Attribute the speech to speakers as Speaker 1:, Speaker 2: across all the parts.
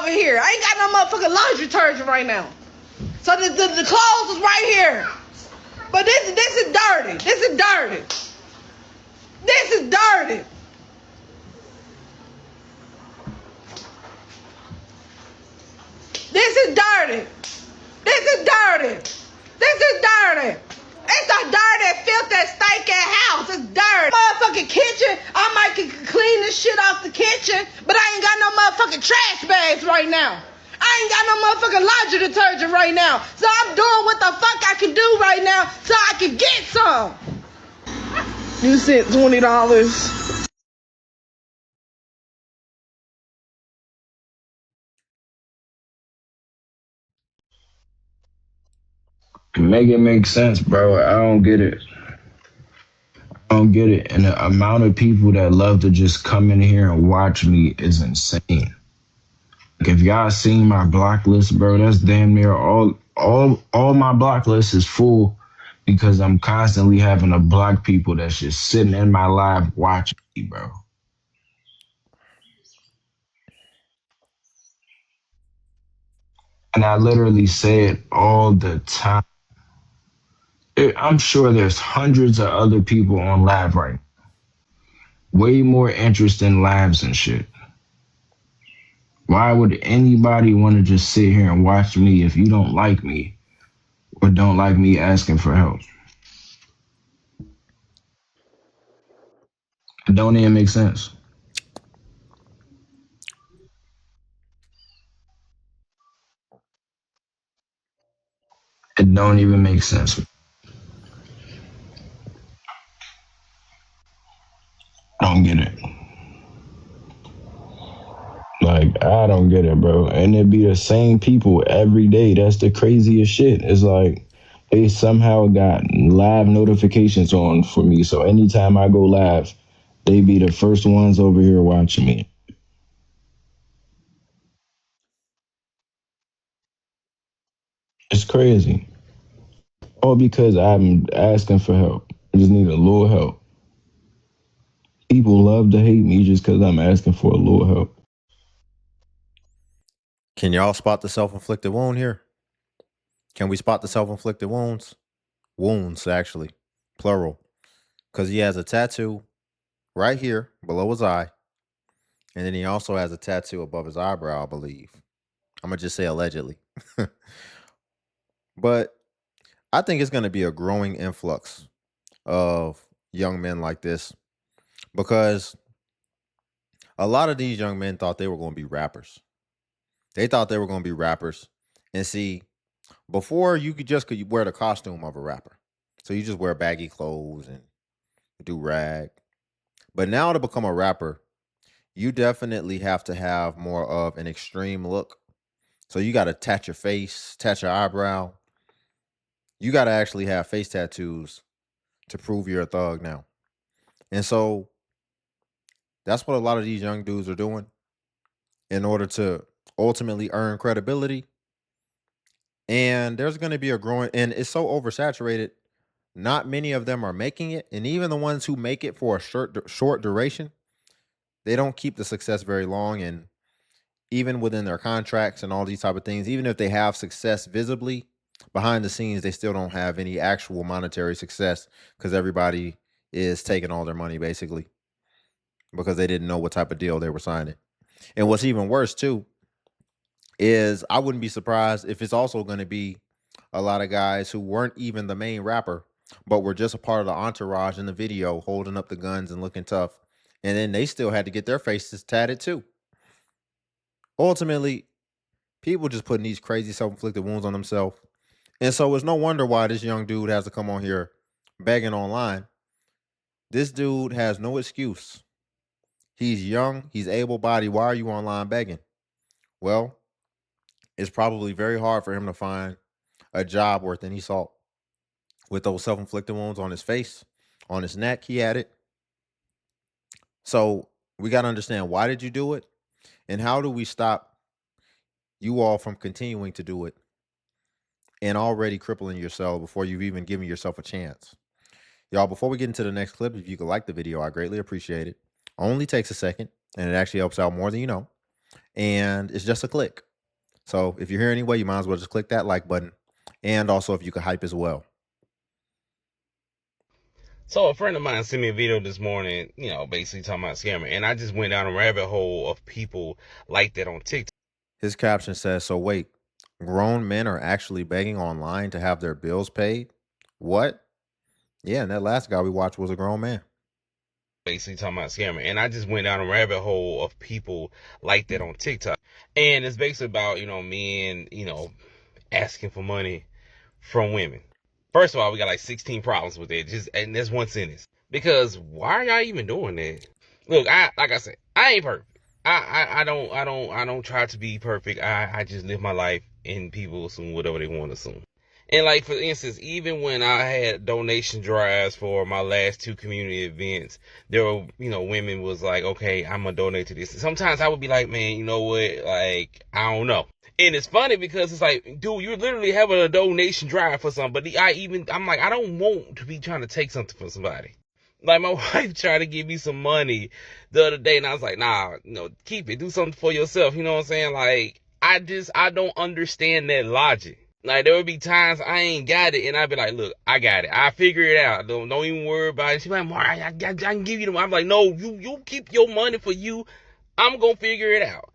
Speaker 1: over here. I ain't got no motherfucking laundry detergent right now. So the clothes is right here. But this is dirty. This is dirty. This is dirty. This is dirty. This is dirty. This is dirty. It's a dirty, filthy, stinking house. It's dirty. Motherfucking kitchen. I might clean this shit off the kitchen, but I ain't got no motherfucking trash bags right now. I ain't got no motherfucking laundry detergent right now. So I'm doing what the fuck I can do right now so I can get some. You sent $20.
Speaker 2: Make it make sense, bro. I don't get it. I don't get it. And the amount of people that love to just come in here and watch me is insane. Like, if y'all seen my block list, bro, that's damn near all my block list is full because I'm constantly having to block people that's just sitting in my live watching me, bro. And I literally say it all the time. I'm sure there's hundreds of other people on live right now. Way more interest in lives and shit. Why would anybody want to just sit here and watch me if you don't like me or don't like me asking for help? It don't even make sense. It don't even make sense. I don't get it. Like, I don't get it, bro. And it be the same people every day. That's the craziest shit. It's like they somehow got live notifications on for me. So anytime I go live, they be the first ones over here watching me. It's crazy. All because I'm asking for help. I just need a little help. People love to hate me just because I'm asking for a little help.
Speaker 3: Can y'all spot the self-inflicted wound here? Can we spot the self-inflicted wounds? Wounds, actually. Plural. Because he has a tattoo right here below his eye. And then he also has a tattoo above his eyebrow, I believe. I'm going to just say allegedly. But I think it's going to be a growing influx of young men like this because a lot of these young men thought they were going to be rappers. They thought they were going to be rappers. And see, before you could wear the costume of a rapper. So you just wear baggy clothes and do rag. But now to become a rapper, you definitely have to have more of an extreme look. So you got to tat your face, tat your eyebrow. You got to actually have face tattoos to prove you're a thug now. And so that's what a lot of these young dudes are doing in order to ultimately earn credibility. And there's going to be a growing, and it's so oversaturated. Not many of them are making it. And even the ones who make it for a short duration, they don't keep the success very long. And even within their contracts and all these type of things, even if they have success visibly behind the scenes, they still don't have any actual monetary success because everybody is taking all their money basically because they didn't know what type of deal they were signing. And what's even worse too is I wouldn't be surprised if it's also going to be a lot of guys who weren't even the main rapper, but were just a part of the entourage in the video holding up the guns and looking tough. And then they still had to get their faces tatted too. Ultimately, people just putting these crazy self-inflicted wounds on themselves. And so it's no wonder why this young dude has to come on here begging online. This dude has no excuse. He's young. He's able-bodied. Why are you online begging? Well, it's probably very hard for him to find a job worth any salt. With those self-inflicted wounds on his face, on his neck, he had it. So we got to understand, why did you do it? And how do we stop you all from continuing to do it and already crippling yourself before you've even given yourself a chance? Y'all, before we get into the next clip, if you could like the video, I greatly appreciate it. Only takes a second, and it actually helps out more than you know. and it's just a click. So if you're here anyway, you might as well just click that like button. And also if you could hype as well.
Speaker 4: So a friend of mine sent me a video this morning, basically talking about scammer, and I just went down a rabbit hole of people like that on TikTok.
Speaker 3: His caption says, so wait, grown men are actually begging online to have their bills paid? What? Yeah, and that last guy we watched was a grown man.
Speaker 4: Basically talking about scammer, and I just went down a rabbit hole of people like that on TikTok, and it's basically about men asking for money from women. First of all, we got like 16 problems with it, and that's one sentence. Because why are y'all even doing that? Look, like I said, I ain't perfect. I don't try to be perfect. I just live my life, and people assume whatever they want to assume. And like, for instance, even when I had donation drives for my last 2 community events, there were, women was like, okay, I'm gonna donate to this. And sometimes I would be like, man, you know what? Like, I don't know. And it's funny because it's like, dude, you're literally having a donation drive for somebody. I'm like, I don't want to be trying to take something from somebody. Like, my wife tried to give me some money the other day, and I was like, nah, keep it. Do something for yourself. You know what I'm saying? Like, I don't understand that logic. Like, there would be times I ain't got it, and I'd be like, look, I got it. I figure it out. Don't even worry about it. She's like, Mark, I can give you the money. I'm like, no, you keep your money for you. I'm going to figure it out.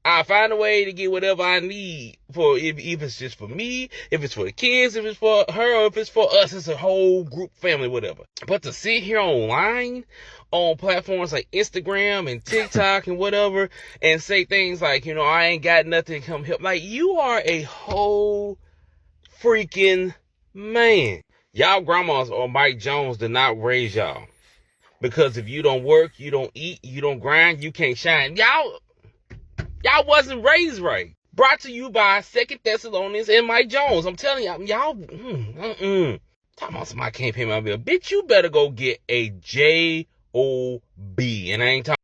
Speaker 4: I find a way to get whatever I need for, if it's just for me, if it's for the kids, if it's for her, or if it's for us, it's a whole group, family, whatever. But to sit here online on platforms like Instagram and TikTok and whatever, and say things like, I ain't got nothing to come help. Like, you are a whole freaking man. Y'all grandmas or Mike Jones did not raise y'all. Because if you don't work, you don't eat, you don't grind, you can't shine. Y'all wasn't raised right. Brought to you by 2 Thessalonians and Mike Jones. I'm telling y'all, talking about somebody can't pay my bill. Bitch, you better go get a J-O-B. And I ain't talking.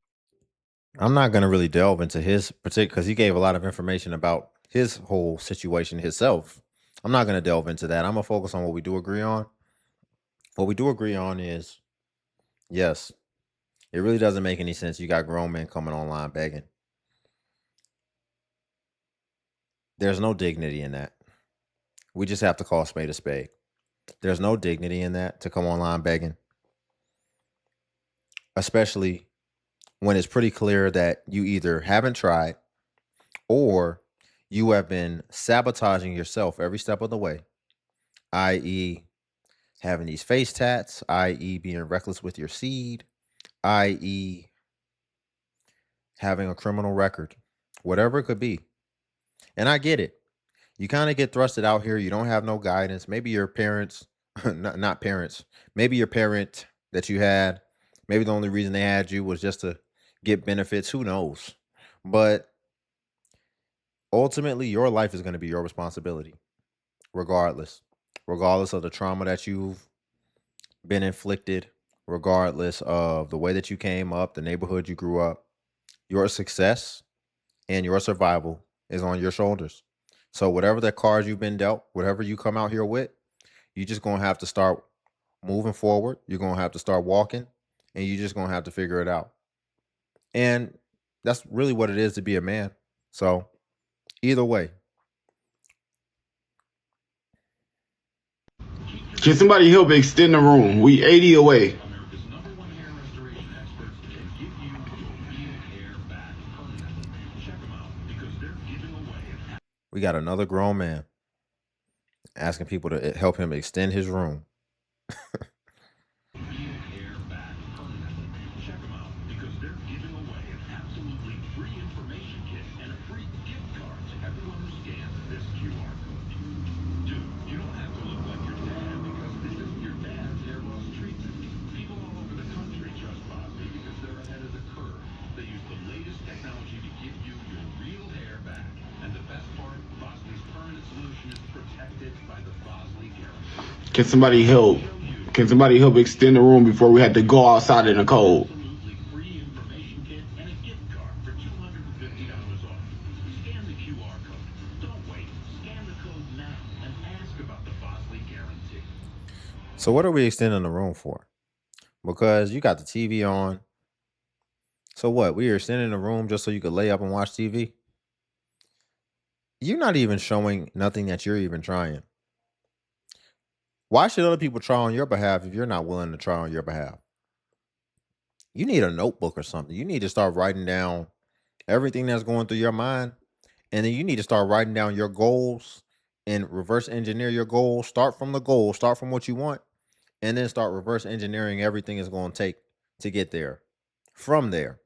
Speaker 3: I'm not going to really delve into his particular, because he gave a lot of information about his whole situation himself. I'm not going to delve into that. I'm going to focus on what we do agree on. What we do agree on is, yes, it really doesn't make any sense. You got grown men coming online begging. There's no dignity in that. We just have to call a spade a spade. There's no dignity in that, to come online begging. Especially when it's pretty clear that you either haven't tried or you have been sabotaging yourself every step of the way, i.e., having these face tats, i.e., being reckless with your seed, i.e., having a criminal record, whatever it could be. And I get it. You kind of get thrusted out here. You don't have no guidance. Maybe your parents, not parents, maybe your parent that you had, maybe the only reason they had you was just to get benefits. Who knows? But ultimately, your life is going to be your responsibility, regardless of the trauma that you've been inflicted, regardless of the way that you came up, the neighborhood you grew up. Your success and your survival is on your shoulders. So whatever that cards you've been dealt, whatever you come out here with, you just going to have to start moving forward. You're going to have to start walking, and you're just going to have to figure it out. And that's really what it is to be a man. So either way.
Speaker 5: Can somebody help extend the room? We 80 away.
Speaker 3: We got another grown man asking people to help him extend his room.
Speaker 5: Can somebody help? Can somebody help extend the room before we had to go outside in the cold?
Speaker 3: So what are we extending the room for? Because you got the TV on. So what? We are sitting in a room just so you could lay up and watch TV? You're not even showing nothing that you're even trying. Why should other people try on your behalf if you're not willing to try on your behalf? You need a notebook or something. You need to start writing down everything that's going through your mind. And then you need to start writing down your goals and reverse engineer your goals. Start from the goal, start from what you want, and then start reverse engineering everything it's going to take to get there from there.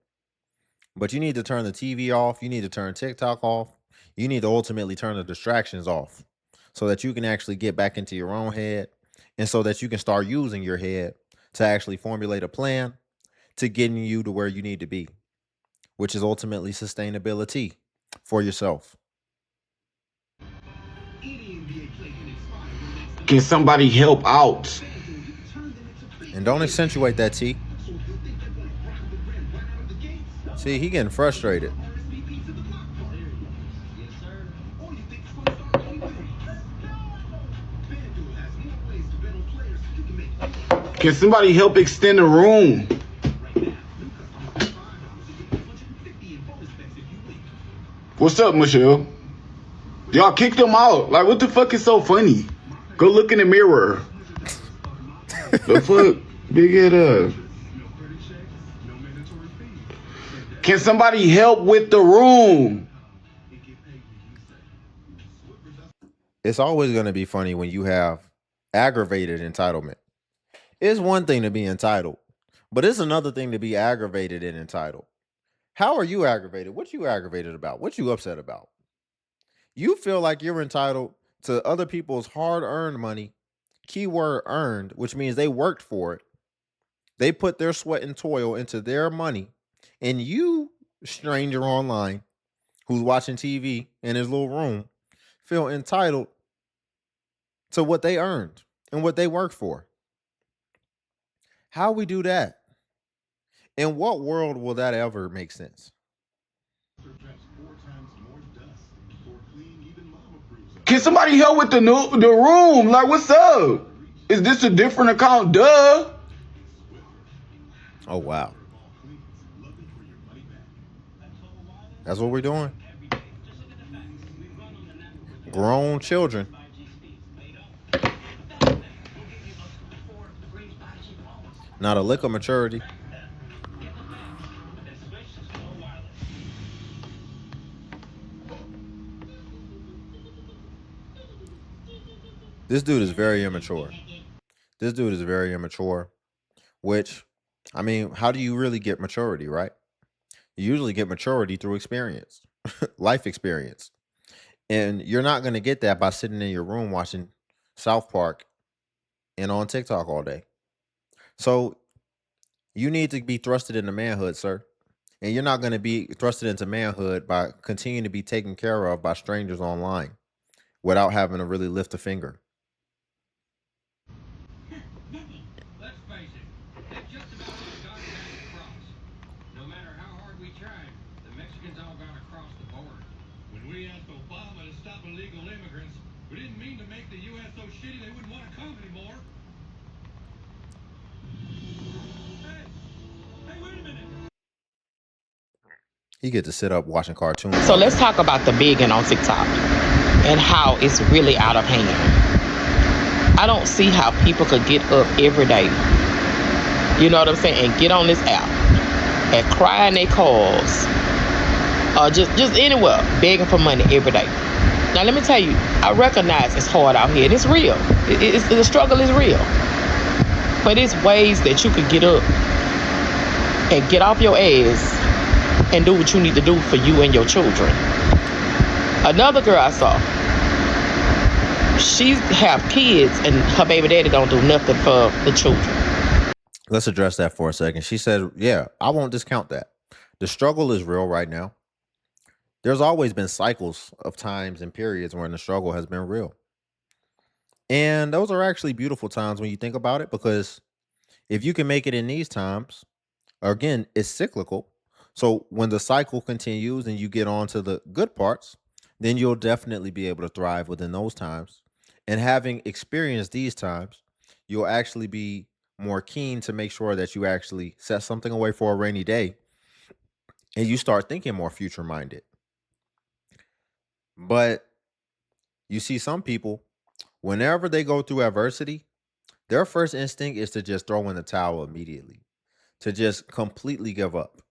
Speaker 3: But you need to turn the TV off. You need to turn TikTok off. You need to ultimately turn the distractions off so that you can actually get back into your own head and so that you can start using your head to actually formulate a plan to getting you to where you need to be, which is ultimately sustainability for yourself.
Speaker 5: Can somebody help out?
Speaker 3: And don't accentuate that, T. See, he getting frustrated.
Speaker 5: Can somebody help extend the room? What's up, Michelle? Y'all kicked him out. Like, what the fuck is so funny? Go look in the mirror. The fuck? Big head up. Can somebody help with the room?
Speaker 3: It's always going to be funny when you have aggravated entitlement. It's one thing to be entitled, but it's another thing to be aggravated and entitled. How are you aggravated? What you aggravated about? What you upset about? You feel like you're entitled to other people's hard-earned money, keyword earned, which means they worked for it. They put their sweat and toil into their money, and you, stranger online, who's watching TV in his little room, feel entitled to what they earned and what they worked for. How we do that? In what world will that ever make sense?
Speaker 5: Can somebody help with the room? Like, what's up? Is this a different account? Duh.
Speaker 3: Oh, wow. That's what we're doing. Grown children. Not a lick of maturity. This dude is very immature. Which, I mean, how do you really get maturity, right? You usually get maturity through experience, life experience. And you're not going to get that by sitting in your room watching South Park and on TikTok all day. So you need to be thrusted into manhood, sir. And you're not going to be thrusted into manhood by continuing to be taken care of by strangers online without having to really lift a finger.
Speaker 6: Let's face it, it's just about all God has to cross. No matter how hard we tried, the Mexicans all got across the border. When we asked Obama to stop illegal immigrants, we didn't mean to make the U.S. so shitty they wouldn't want to come anymore. Hey, wait a minute.
Speaker 3: He get to sit up watching cartoons.
Speaker 7: So let's talk about the biggin on TikTok and how it's really out of hand. I don't see how people could get up every day, you know what I'm saying, and get on this app and cry in their cars or just anywhere begging for money every day. Now let me tell you, I recognize it's hard out here and it's real. The struggle is real. But it's ways that you could get up and get off your ass and do what you need to do for you and your children. Another girl I saw, she have kids and her baby daddy don't do nothing for the children.
Speaker 3: Let's address that for a second. She said, yeah, I won't discount that. The struggle is real right now. There's always been cycles of times and periods when the struggle has been real. And those are actually beautiful times when you think about it, because if you can make it in these times, again, it's cyclical. So when the cycle continues and you get on to the good parts, then you'll definitely be able to thrive within those times. And having experienced these times, you'll actually be more keen to make sure that you actually set something away for a rainy day and you start thinking more future minded. But you see, some people, whenever they go through adversity, their first instinct is to just throw in the towel immediately, to just completely give up.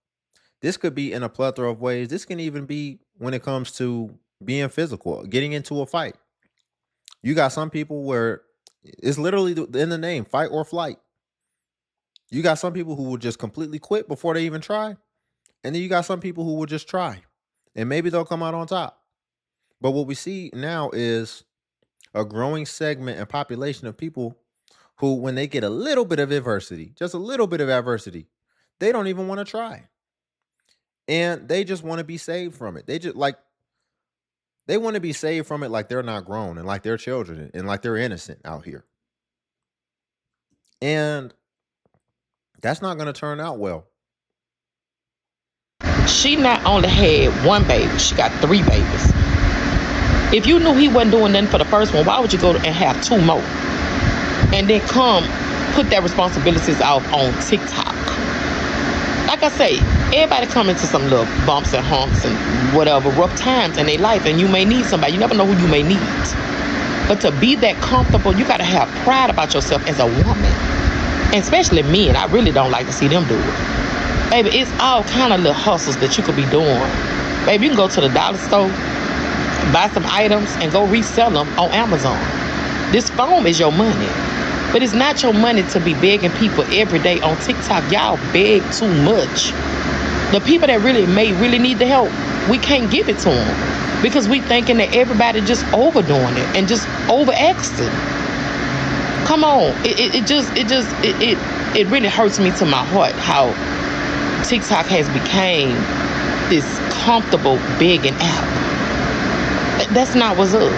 Speaker 3: This could be in a plethora of ways. This can even be when it comes to being physical, getting into a fight. You got some people where it's literally in the name, fight or flight. You got some people who will just completely quit before they even try. And then you got some people who will just try and maybe they'll come out on top. But what we see now is a growing segment and population of people who, when they get a little bit of adversity, just a little bit of adversity, they don't even want to try. And they just want to be saved from it. They want to be saved from it like they're not grown and like they're children and like they're innocent out here. And that's not going to turn out well.
Speaker 7: She not only had one baby, she got 3 babies. If you knew he wasn't doing nothing for the first one, why would you go and have 2 more? And then come put that responsibilities out on TikTok. Like I say, everybody come into some little bumps and humps and whatever, rough times in their life, and you may need somebody. You never know who you may need. But to be that comfortable, you got to have pride about yourself as a woman. And especially men, I really don't like to see them do it. Baby, it's all kind of little hustles that you could be doing. Baby, you can go to the dollar store, buy some items, and go resell them on Amazon. This phone is your money. But it's not your money to be begging people every day on TikTok. Y'all beg too much. The people that really need the help, we can't give it to them because we thinking that everybody just overdoing it and just overacting. Come on, it really hurts me to my heart how TikTok has became this comfortable begging app. That's not what's up.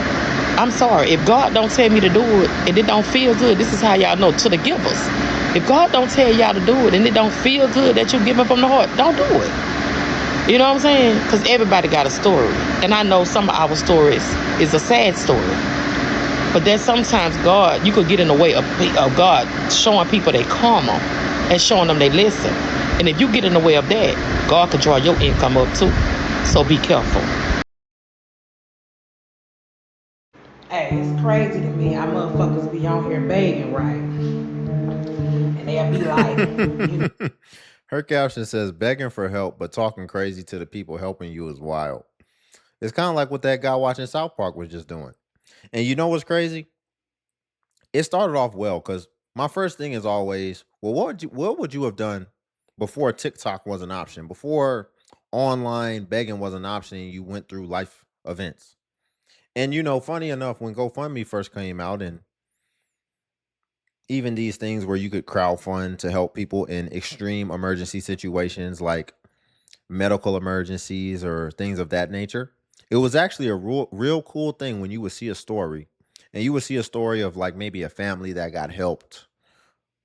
Speaker 7: I'm sorry. If God don't tell me to do it and it don't feel good, this is how y'all know, to the givers. If God don't tell y'all to do it and it don't feel good that you're giving from the heart, don't do it. You know what I'm saying? Because everybody got a story. And I know some of our stories is a sad story. But then sometimes God, you could get in the way of God showing people their karma and showing them they listen. And if you get in the way of that, God could draw your income up too. So be careful. Hey, it's crazy to me. Our motherfuckers be on here begging, right? And they'll be like,
Speaker 3: Her caption says, begging for help, but talking crazy to the people helping you is wild. It's kind of like what that guy watching South Park was just doing. And you know what's crazy? It started off well because my first thing is always, well, what would you have done before TikTok was an option, before online begging was an option and you went through life events? And funny enough, when GoFundMe first came out and even these things where you could crowdfund to help people in extreme emergency situations like medical emergencies or things of that nature, it was actually a real cool thing when you would see a story and you would see a story of like maybe a family that got helped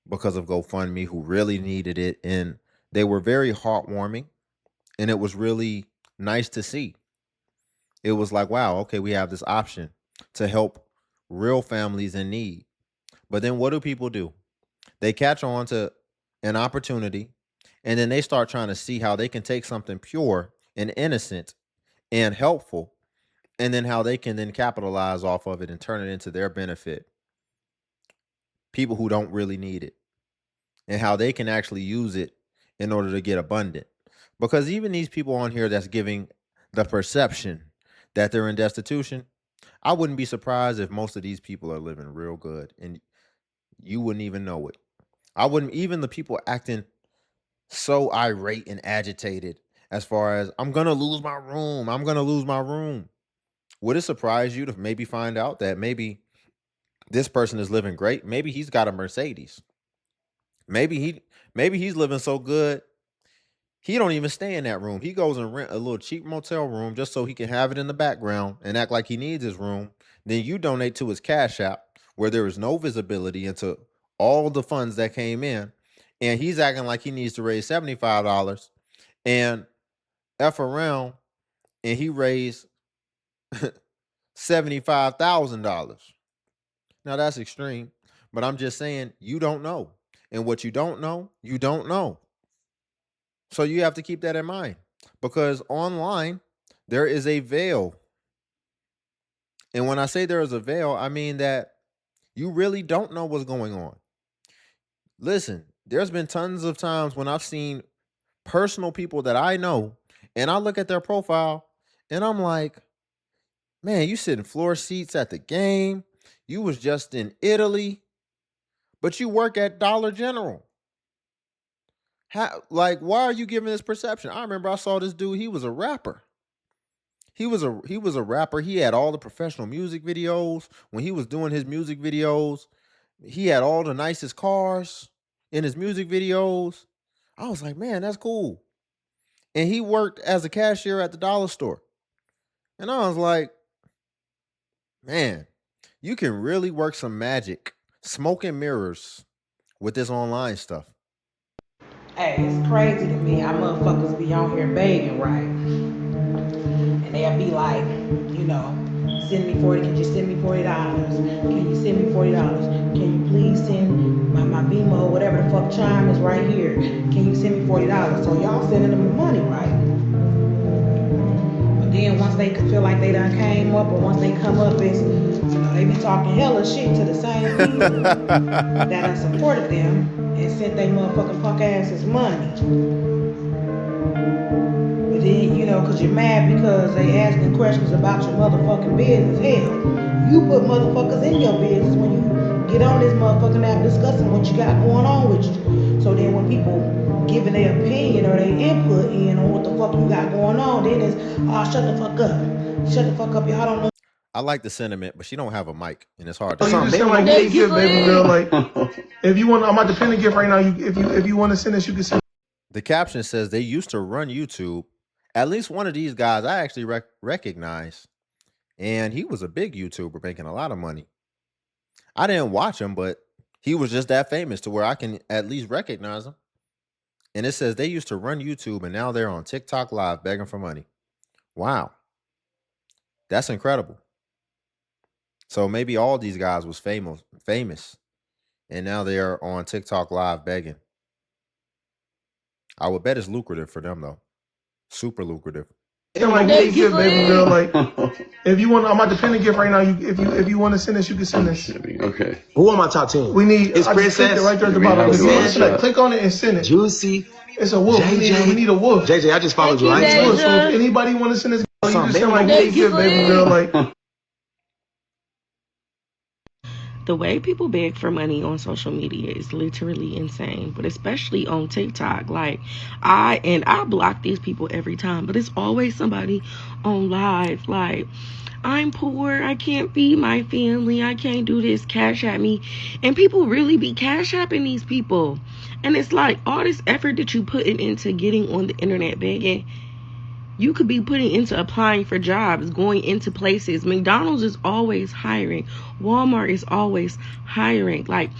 Speaker 3: because of GoFundMe who really needed it. And they were very heartwarming and it was really nice to see. It was like, wow, okay, we have this option to help real families in need. But then what do people do? They catch on to an opportunity and then they start trying to see how they can take something pure and innocent and helpful and then how they can then capitalize off of it and turn it into their benefit. People who don't really need it and how they can actually use it in order to get abundant. Because even these people on here that's giving the perception that they're in destitution, I wouldn't be surprised if most of these people are living real good and you wouldn't even know it. I wouldn't, even the people acting so irate and agitated as far as, I'm going to lose my room. I'm going to lose my room. Would it surprise you to maybe find out that maybe this person is living great? Maybe he's got a Mercedes. Maybe he's living so good he don't even stay in that room. He goes and rent a little cheap motel room just so he can have it in the background and act like he needs his room. Then you donate to his Cash App where there is no visibility into all the funds that came in. And he's acting like he needs to raise $75 and F around and he raised $75,000. Now that's extreme, but I'm just saying you don't know. And what you don't know, you don't know. So you have to keep that in mind. because online there is a veil. And when I say there is a veil, I mean that you really don't know what's going on. Listen, there's been tons of times when I've seen personal people that I know and I look at their profile and I'm like, man, you sit in floor seats at the game. You was just in Italy, but you work at Dollar General. Like, why are you giving this perception? I remember I saw this dude, he was a rapper. He was a rapper. He had all the professional music videos. When he was doing his music videos, he had all the nicest cars in his music videos. I was like, man, that's cool. And he worked as a cashier at the dollar store. And I was like, man, you can really work some magic, smoke and mirrors with this online stuff.
Speaker 7: Hey, it's crazy to me. Our motherfuckers be on here begging, right? And they'll be like, you know, send me 40, can you send me $40? Can you send me $40? Can you please send my BMO, whatever the fuck chime is right here? Can you send me $40? So y'all sending them the money, right? But then once they feel like they done came up, or once they come up, it's, you know, they be talking hella shit to the same people that done supported them and sent they motherfucking punk asses money. But then, you know, because you're mad because they asking questions about your motherfucking business. Hell, you put motherfuckers in your business when you get on this motherfucking app discussing what you got going on with you. So then when people giving their opinion or their input in on what the fuck you got going on, then it's, oh, shut the fuck up. Shut the fuck up, y'all don't know.
Speaker 3: I like the sentiment, but she don't have a mic, and it's hard to
Speaker 8: You
Speaker 3: hear.
Speaker 8: just sound like a gift, baby girl. Like, if you want, I'm about to pin a gift right now. If you want to send this, you can send.
Speaker 3: The caption says they used to run YouTube. At least one of these guys I actually recognize, and he was a big YouTuber making a lot of money. I didn't watch him, but he was just that famous to where I can at least recognize him. And it says they used to run YouTube, and now they're on TikTok Live begging for money. Wow, that's incredible. So maybe all these guys was famous, and now they are on TikTok Live begging. I would bet it's lucrative for them though, super lucrative.
Speaker 8: Sound like a gift, baby girl. Like, if you want, I'm about to pin a gift right now. If you want to send this, you can send this.
Speaker 9: Okay. Who on my top 10?
Speaker 8: We need.
Speaker 9: It's
Speaker 8: I just clicked it
Speaker 9: Princess.
Speaker 8: right there at the bottom. If you want to send it, click on it and send it.
Speaker 9: Juicy.
Speaker 8: It's a wolf. We need a wolf.
Speaker 9: JJ, I just followed you.
Speaker 8: It's
Speaker 9: Right?
Speaker 8: a wolf. So if anybody want to send this, you just sound like a gift, baby girl. Like.
Speaker 10: The way people beg for money on social media is literally insane, but especially on TikTok. Like, I block these people every time, but it's always somebody on live like, I'm poor, I can't feed my family, I can't do this, cash at me. And people really be cash apping these people. And it's like, all this effort that you putting into getting on the internet begging, you could be putting into applying for jobs, going into places. McDonald's is always hiring. Walmart is always hiring. Like,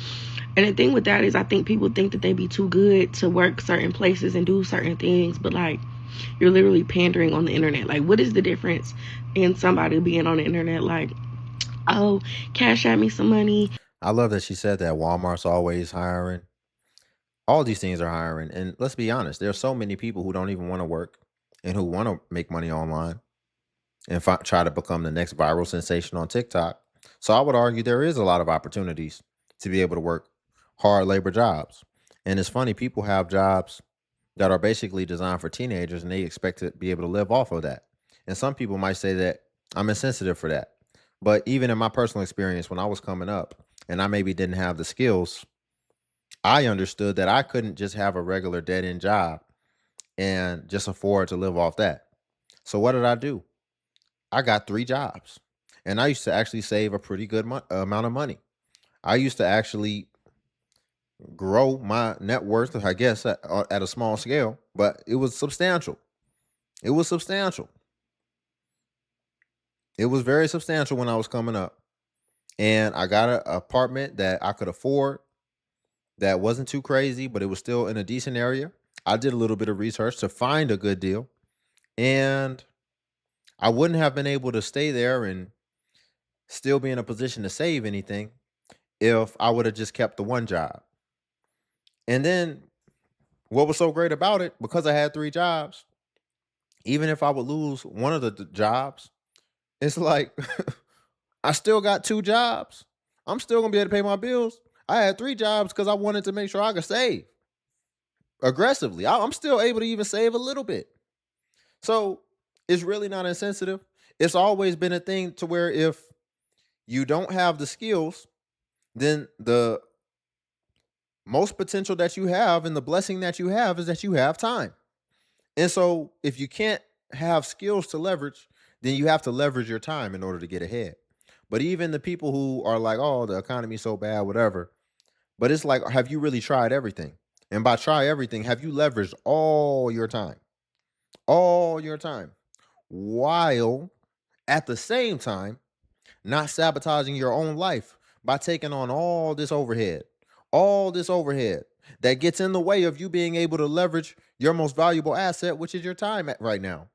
Speaker 10: and the thing with that is I think people think that they be too good to work certain places and do certain things, but like, you're literally pandering on the internet. Like, what is the difference in somebody being on the internet like, oh, cash at me some money?
Speaker 3: I love that she said that Walmart's always hiring. All these things are hiring. And let's be honest, there are so many people who don't even want to work and who want to make money online and try to become the next viral sensation on TikTok. So I would argue there is a lot of opportunities to be able to work hard labor jobs. And it's funny, people have jobs that are basically designed for teenagers and they expect to be able to live off of that. And some people might say that I'm insensitive for that. But even in my personal experience, when I was coming up and I maybe didn't have the skills, I understood that I couldn't just have a regular dead-end job and just afford to live off that. So what did I do? I got 3 jobs, and I used to actually save a pretty good amount of money. I used to actually grow my net worth, I guess, at a small scale, but it was substantial. It was substantial. It was very substantial when I was coming up. And I got an apartment that I could afford that wasn't too crazy, but it was still in a decent area. I did a little bit of research to find a good deal, and I wouldn't have been able to stay there and still be in a position to save anything if I would have just kept the one job. And then what was so great about it, because I had 3 jobs, even if I would lose one of the jobs, it's like I still got 2 jobs. I'm still gonna be able to pay my bills. I had 3 jobs because I wanted to make sure I could save aggressively. I'm still able to even save a little bit. So it's really not insensitive. It's always been a thing to where if you don't have the skills, then the most potential that you have and the blessing that you have is that you have time. And so if you can't have skills to leverage, then you have to leverage your time in order to get ahead. But even the people who are like, oh, the economy's so bad, whatever. But it's like, have you really tried everything? And by try everything, have you leveraged all your time? All your time. While at the same time, not sabotaging your own life by taking on all this overhead that gets in the way of you being able to leverage your most valuable asset, which is your time right now.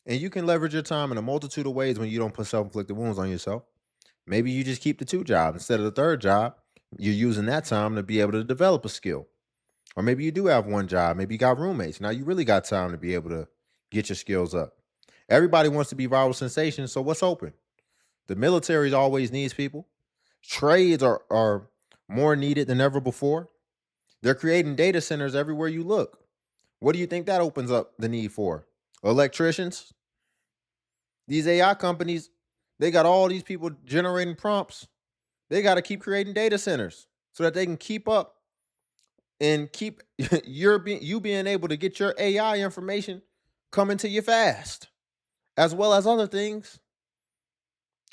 Speaker 3: And you can leverage your time in a multitude of ways when you don't put self-inflicted wounds on yourself. Maybe you just keep the 2 jobs instead of the 3rd job. You're using that time to be able to develop a skill. Or maybe you do have 1 job. Maybe you got roommates. Now you really got time to be able to get your skills up. Everybody wants to be viral sensation. So what's open? The military always needs people. Trades are more needed than ever before. They're creating data centers everywhere you look. What do you think that opens up the need for? Electricians? These AI companies, they got all these people generating prompts. They got to keep creating data centers so that they can keep up and keep you being able to get your AI information coming to you fast, as well as other things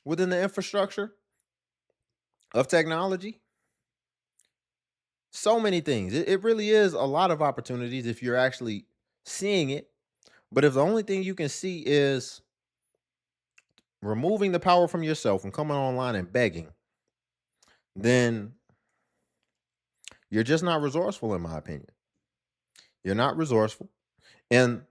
Speaker 3: within the infrastructure of technology. So many things. It really is a lot of opportunities if you're actually seeing it. But if the only thing you can see is removing the power from yourself and coming online and begging, then you're just not resourceful, in my opinion. You're not resourceful. And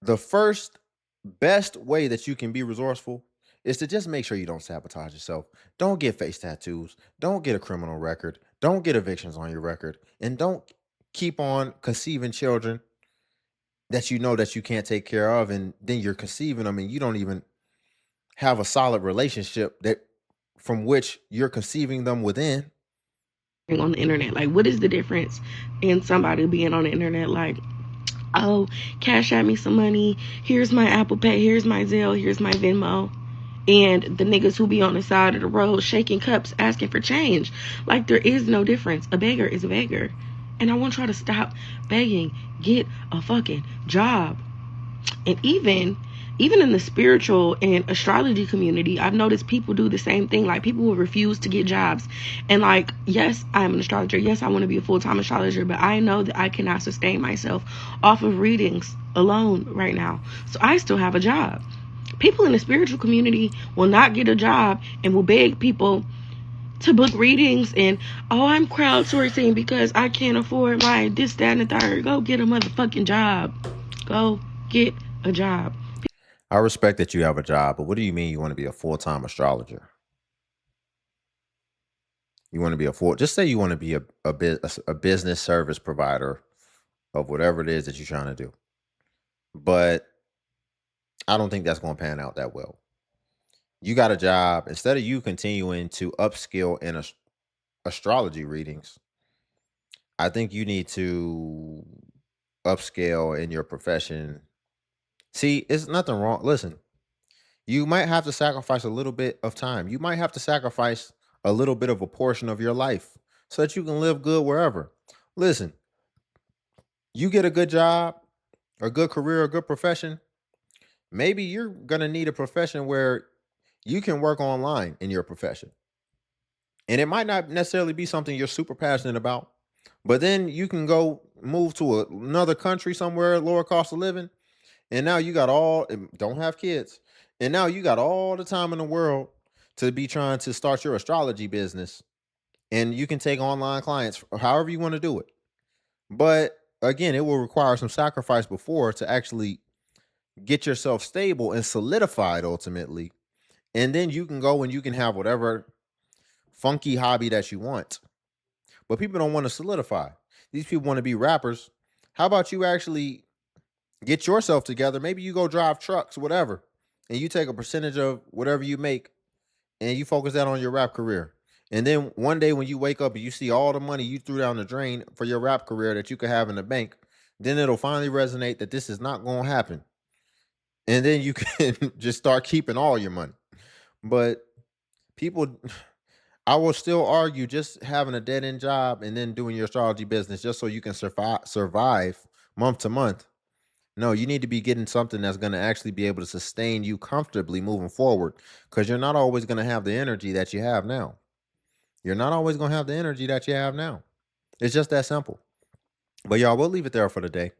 Speaker 3: the first best way that you can be resourceful is to just make sure you don't sabotage yourself. Don't get face tattoos. Don't get a criminal record. Don't get evictions on your record. And don't keep on conceiving children that you know that you can't take care of. And then you're conceiving them and you don't even have a solid relationship that from which you're conceiving them within.
Speaker 10: On the internet, like, what is the difference in somebody being on the internet like, oh, cash at me some money, here's my Apple Pay, here's my Zelle, here's my Venmo, and the niggas who be on the side of the road shaking cups asking for change? Like, there is no difference. A beggar is a beggar. And I want y'all to stop begging. Get a fucking job. And even in the spiritual and astrology community, I've noticed people do the same thing. Like, people will refuse to get jobs. And like, yes, I'm an astrologer. Yes, I want to be a full-time astrologer, but I know that I cannot sustain myself off of readings alone right now. So I still have a job. People in the spiritual community will not get a job and will beg people to book readings and, oh, I'm crowdsourcing because I can't afford my this, that, and the third. Go get a motherfucking job. Go get a job.
Speaker 3: I respect that you have a job, but what do you mean you want to be a full-time astrologer? You want to be just say you want to be a business service provider of whatever it is that you're trying to do. But I don't think that's going to pan out that well. You got a job. Instead of you continuing to upskill in astrology readings, I think you need to upscale in your profession. See, it's nothing wrong. Listen, you might have to sacrifice a little bit of time. You might have to sacrifice a little bit of a portion of your life so that you can live good wherever. Listen, you get a good job, a good career, a good profession. Maybe you're going to need a profession where you can work online in your profession. And it might not necessarily be something you're super passionate about, but then you can go move to another country somewhere, lower cost of living. And now you got don't have kids. And now you got all the time in the world to be trying to start your astrology business. And you can take online clients however you want to do it. But again, it will require some sacrifice before to actually get yourself stable and solidified ultimately. And then you can go and you can have whatever funky hobby that you want. But people don't want to solidify. These people want to be rappers. How about you actually Get yourself together. Maybe you go drive trucks, whatever, and you take a percentage of whatever you make and you focus that on your rap career. And then one day when you wake up and you see all the money you threw down the drain for your rap career that you could have in the bank, then it'll finally resonate that this is not going to happen. And then you can just start keeping all your money. But people, I will still argue just having a dead end job and then doing your astrology business just so you can survive month to month. No, you need to be getting something that's going to actually be able to sustain you comfortably moving forward, because you're not always going to have the energy that you have now. You're not always going to have the energy that you have now. It's just that simple. But y'all, we'll leave it there for the day.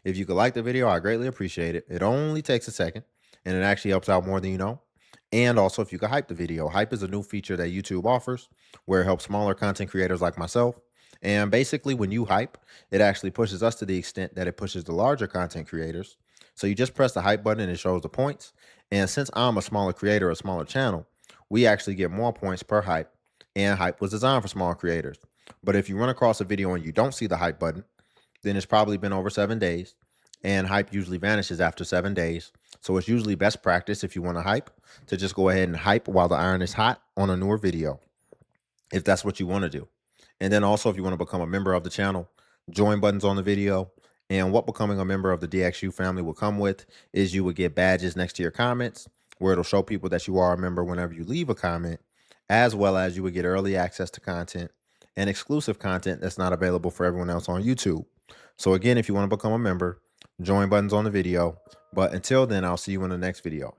Speaker 3: If you could like the video, I greatly appreciate it. It only takes a second, and it actually helps out more than you know. And also, if you could hype the video. Hype is a new feature that YouTube offers where it helps smaller content creators like myself. And basically, when you hype, it actually pushes us to the extent that it pushes the larger content creators. So you just press the hype button and it shows the points. And since I'm a smaller creator, a smaller channel, we actually get more points per hype. And hype was designed for smaller creators. But if you run across a video and you don't see the hype button, then it's probably been over 7 days. And hype usually vanishes after 7 days. So it's usually best practice, if you want to hype, to just go ahead and hype while the iron is hot on a newer video, if that's what you want to do. And then also, if you want to become a member of the channel, join buttons on the video. And what becoming a member of the DXU family will come with is you would get badges next to your comments, where it'll show people that you are a member whenever you leave a comment, as well as you would get early access to content and exclusive content that's not available for everyone else on YouTube. So again, if you want to become a member, join buttons on the video. But until then, I'll see you in the next video.